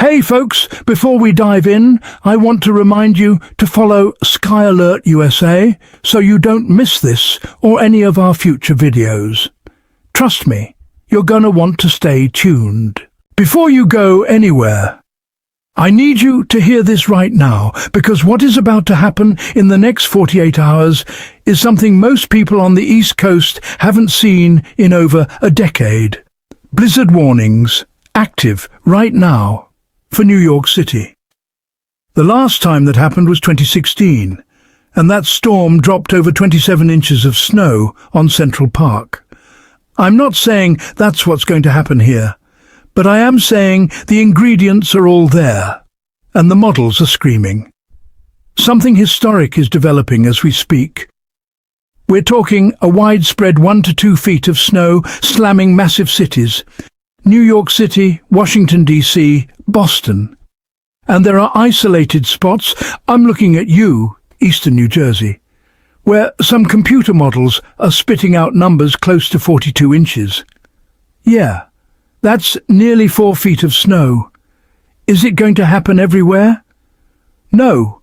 Hey folks, before we dive in, I want to remind you to follow Sky Alert USA so you don't miss this or any of our future videos. Trust me, you're gonna want to stay tuned. Before you go anywhere, I need you to hear this right now, because what is about to happen in the next 48 hours is something most people on the East Coast haven't seen in over a decade. Blizzard warnings, active right now for New York City. The last time that happened was 2016, and that storm dropped over 27 inches of snow on Central Park. I'm not saying that's what's going to happen here, but I am saying the ingredients are all there, and the models are screaming. Something historic is developing as we speak. We're talking a widespread 1 to 2 feet of snow slamming massive cities. New York City, Washington, D.C., Boston. And there are isolated spots, I'm looking at you, Eastern New Jersey, where some computer models are spitting out numbers close to 42 inches. Yeah. That's nearly 4 feet of snow. Is it going to happen everywhere? No.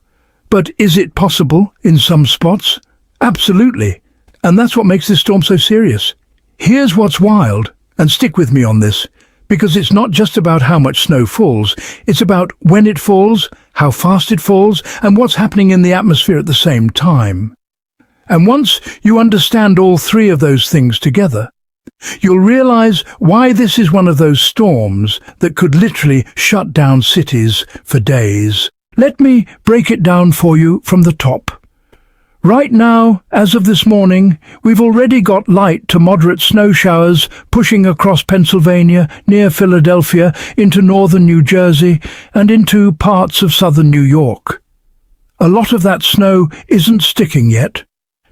But is it possible in some spots? Absolutely. And that's what makes this storm so serious. Here's what's wild, and stick with me on this, because it's not just about how much snow falls, it's about when it falls, how fast it falls, and what's happening in the atmosphere at the same time. And once you understand all three of those things together, you'll realize why this is one of those storms that could literally shut down cities for days. Let me break it down for you from the top. Right now, as of this morning, we've already got light to moderate snow showers pushing across Pennsylvania, near Philadelphia, into northern New Jersey, and into parts of southern New York. A lot of that snow isn't sticking yet.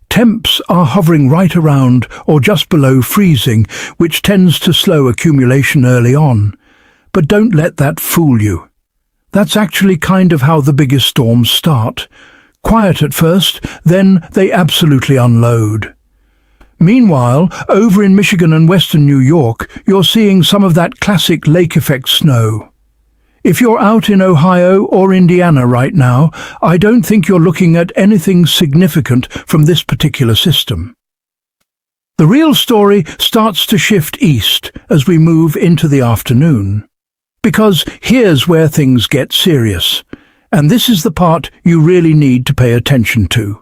Temps are hovering right around or just below freezing, which tends to slow accumulation early on. But don't let that fool you. That's actually kind of how the biggest storms start. Quiet at first, then they absolutely unload. Meanwhile, over in Michigan and western New York, you're seeing some of that classic lake effect snow. If you're out in Ohio or Indiana right now, I don't think you're looking at anything significant from this particular system. The real story starts to shift east as we move into the afternoon. Because here's where things get serious, and this is the part you really need to pay attention to.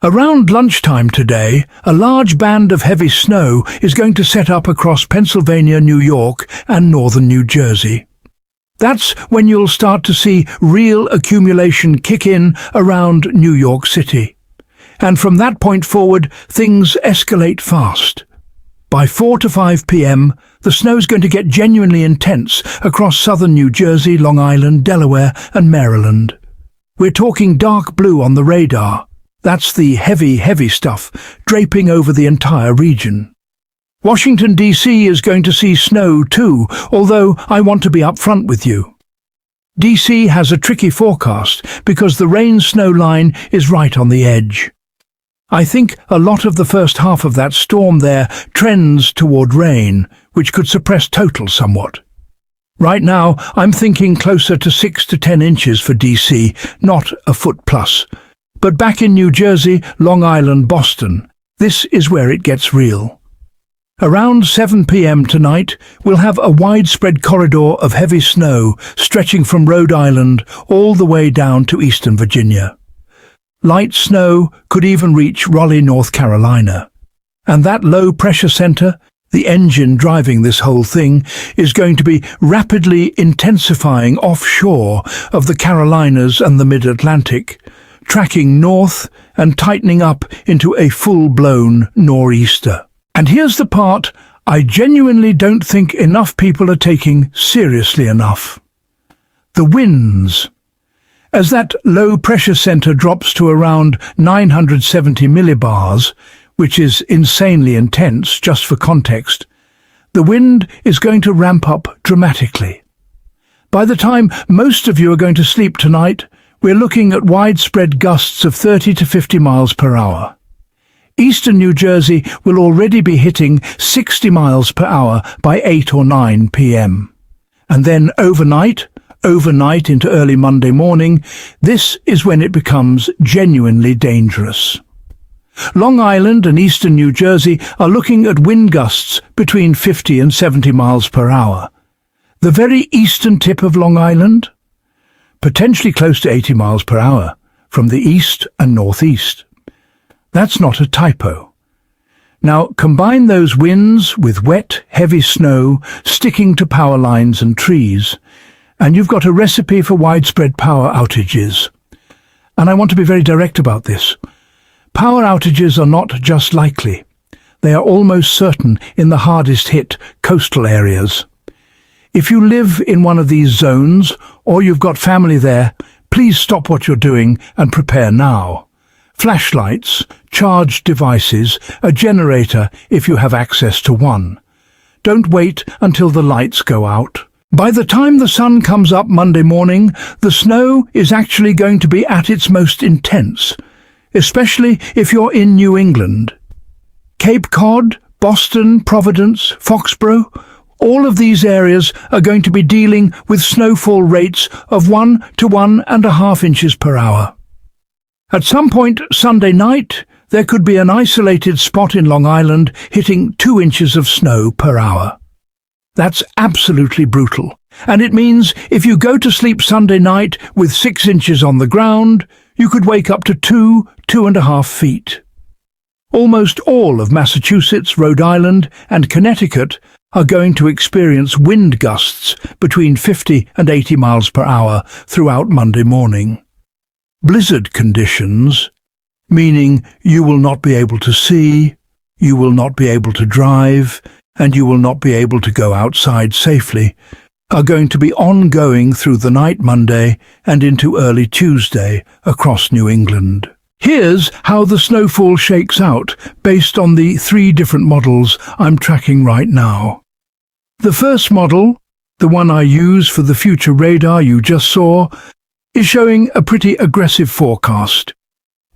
Around lunchtime today, a large band of heavy snow is going to set up across Pennsylvania, New York, and northern New Jersey. That's when you'll start to see real accumulation kick in around New York City. And from that point forward, things escalate fast. By 4 to 5 p.m., the snow's going to get genuinely intense across southern New Jersey, Long Island, Delaware, and Maryland. We're talking dark blue on the radar. That's the heavy stuff draping over the entire region. Washington, D.C. is going to see snow too, although I want to be upfront with you. D.C. has a tricky forecast because the rain-snow line is right on the edge. I think a lot of the first half of that storm there trends toward rain, which could suppress total somewhat. Right now, I'm thinking closer to 6 to 10 inches for D.C., not a foot plus. But back in New Jersey, Long Island, Boston, this is where it gets real. Around 7 p.m. tonight, we'll have a widespread corridor of heavy snow stretching from Rhode Island all the way down to eastern Virginia. Light snow could even reach Raleigh, North Carolina. And that low-pressure center, the engine driving this whole thing, is going to be rapidly intensifying offshore of the Carolinas and the Mid-Atlantic, tracking north and tightening up into a full-blown nor'easter. And here's the part I genuinely don't think enough people are taking seriously enough. The winds. As that low-pressure center drops to around 970 millibars, which is insanely intense just for context, the wind is going to ramp up dramatically. By the time most of you are going to sleep tonight, we're looking at widespread gusts of 30 to 50 miles per hour. Eastern New Jersey will already be hitting 60 miles per hour by 8 or 9 p.m. And then overnight, overnight into early Monday morning, this is when it becomes genuinely dangerous. Long Island and eastern New Jersey are looking at wind gusts between 50 and 70 miles per hour. The very eastern tip of Long Island, potentially close to 80 miles per hour from the east and northeast. That's not a typo. Now combine those winds with wet, heavy snow sticking to power lines and trees, and you've got a recipe for widespread power outages. And I want to be very direct about this. Power outages are not just likely. They are almost certain in the hardest hit coastal areas. If you live in one of these zones or you've got family there, please stop what you're doing and prepare now. Flashlights, charged devices, a generator if you have access to one. Don't wait until the lights go out. By the time the sun comes up Monday morning, the snow is actually going to be at its most intense, especially if you're in New England. Cape Cod, Boston, Providence, Foxborough, all of these areas are going to be dealing with snowfall rates of 1 to 1.5 inches per hour. At some point Sunday night, there could be an isolated spot in Long Island hitting 2 inches of snow per hour. That's absolutely brutal, and it means if you go to sleep Sunday night with 6 inches on the ground, you could wake up to 2.5 feet. Almost all of Massachusetts, Rhode Island and Connecticut are going to experience wind gusts between 50 and 80 miles per hour throughout Monday morning. Blizzard conditions, meaning you will not be able to see, you will not be able to drive, and you will not be able to go outside safely, are going to be ongoing through the night Monday and into early Tuesday across New England. Here's how the snowfall shakes out based on the 3 different models I'm tracking right now. The first model, the one I use for the future radar you just saw, is showing a pretty aggressive forecast.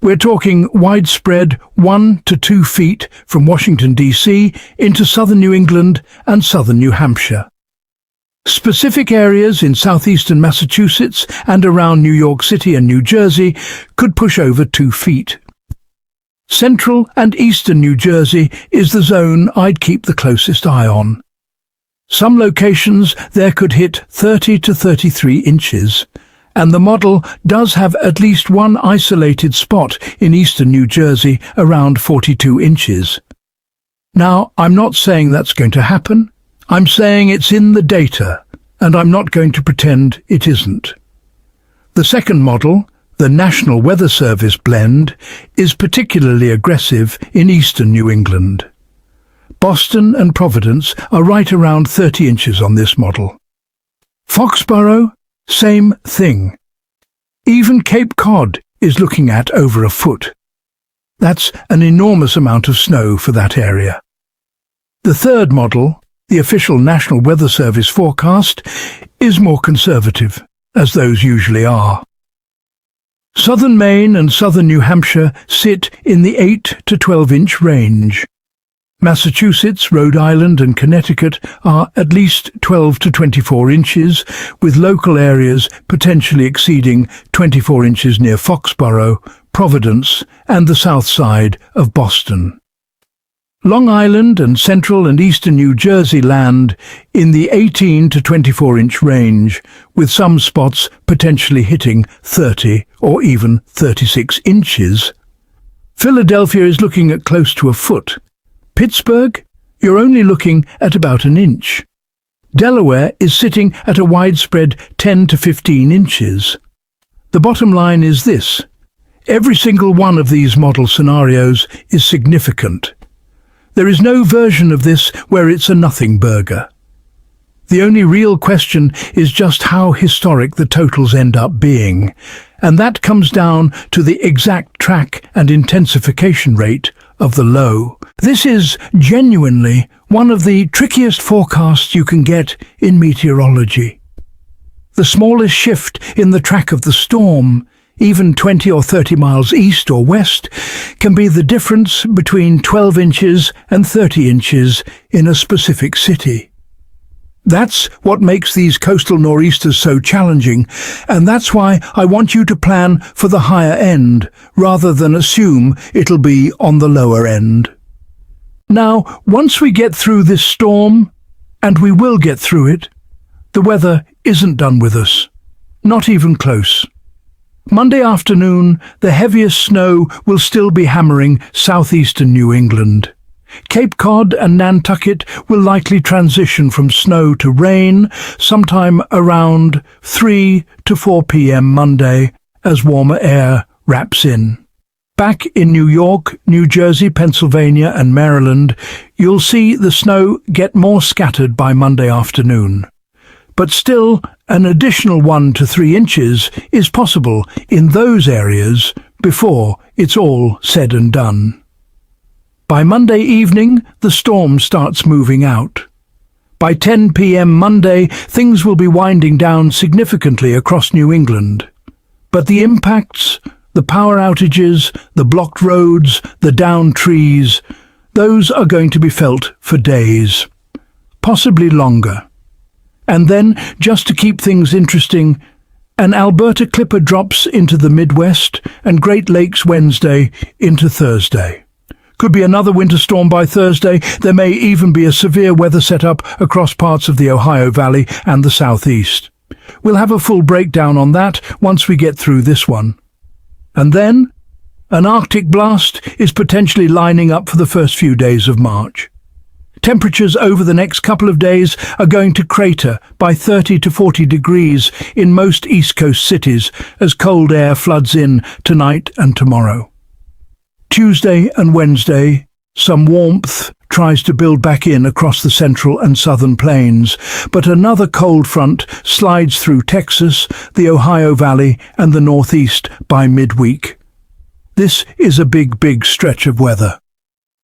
We're talking widespread 1 to 2 feet from Washington, D.C. into southern New England and southern New Hampshire. Specific areas in southeastern Massachusetts and around New York City and New Jersey could push over 2 feet. Central and eastern New Jersey is the zone I'd keep the closest eye on. Some locations there could hit 30 to 33 inches, and the model does have at least one isolated spot in eastern New Jersey around 42 inches. Now, I'm not saying that's going to happen. I'm saying it's in the data, and I'm not going to pretend it isn't. The second model, the National Weather Service blend, is particularly aggressive in eastern New England. Boston and Providence are right around 30 inches on this model. Foxborough, same thing. Even Cape Cod is looking at over a foot. That's an enormous amount of snow for that area. The third model, the official National Weather Service forecast, is more conservative, as those usually are. Southern Maine and southern New Hampshire sit in the 8 to 12-inch range. Massachusetts, Rhode Island and Connecticut are at least 12 to 24 inches, with local areas potentially exceeding 24 inches near Foxborough, Providence and the south side of Boston. Long Island and central and eastern New Jersey land in the 18 to 24-inch range, with some spots potentially hitting 30 or even 36 inches. Philadelphia is looking at close to a foot. Pittsburgh, you're only looking at about an inch. Delaware is sitting at a widespread 10 to 15 inches. The bottom line is this: every single one of these model scenarios is significant. There is no version of this where it's a nothing burger. The only real question is just how historic the totals end up being, and that comes down to the exact track and intensification rate of the low. This is genuinely one of the trickiest forecasts you can get in meteorology. The smallest shift in the track of the storm, even 20 or 30 miles east or west, can be the difference between 12 inches and 30 inches in a specific city. That's what makes these coastal nor'easters so challenging, and that's why I want you to plan for the higher end, rather than assume it'll be on the lower end. Now, once we get through this storm, and we will get through it, the weather isn't done with us. Not even close. Monday afternoon, the heaviest snow will still be hammering southeastern New England. Cape Cod and Nantucket will likely transition from snow to rain sometime around 3 to 4 p.m. Monday as warmer air wraps in. Back in New York, New Jersey, Pennsylvania and Maryland, you'll see the snow get more scattered by Monday afternoon. But still, an additional 1 to 3 inches is possible in those areas before it's all said and done. By Monday evening, the storm starts moving out. By 10 p.m. Monday, things will be winding down significantly across New England. But the impacts, the power outages, the blocked roads, the downed trees, those are going to be felt for days, possibly longer. And then, just to keep things interesting, an Alberta clipper drops into the Midwest and Great Lakes Wednesday into Thursday. Could be another winter storm by Thursday. There may even be a severe weather setup across parts of the Ohio Valley and the southeast. We'll have a full breakdown on that once we get through this one. And then, an Arctic blast is potentially lining up for the first few days of March. Temperatures over the next couple of days are going to crater by 30 to 40 degrees in most East Coast cities as cold air floods in tonight and tomorrow. Tuesday and Wednesday, some warmth tries to build back in across the central and southern plains, but another cold front slides through Texas, the Ohio Valley and the Northeast by midweek. This is a big stretch of weather.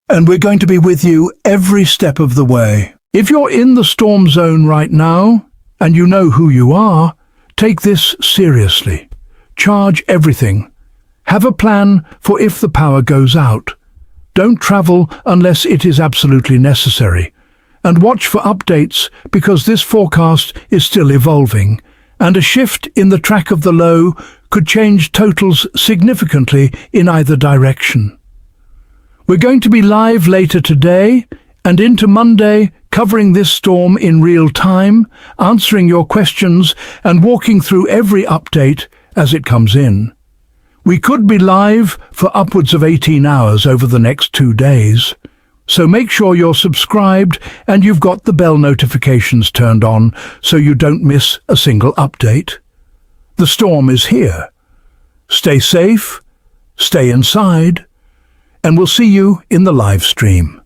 And we're going to be with you every step of the way. If you're in the storm zone right now, and you know who you are, take this seriously. Charge everything. Have a plan for if the power goes out. Don't travel unless it is absolutely necessary. And watch for updates because this forecast is still evolving, and a shift in the track of the low could change totals significantly in either direction. We're going to be live later today and into Monday, covering this storm in real time, answering your questions and walking through every update as it comes in. We could be live for upwards of 18 hours over the next 2 days. So make sure you're subscribed and you've got the bell notifications turned on so you don't miss a single update. The storm is here. Stay safe, stay inside, and we'll see you in the live stream.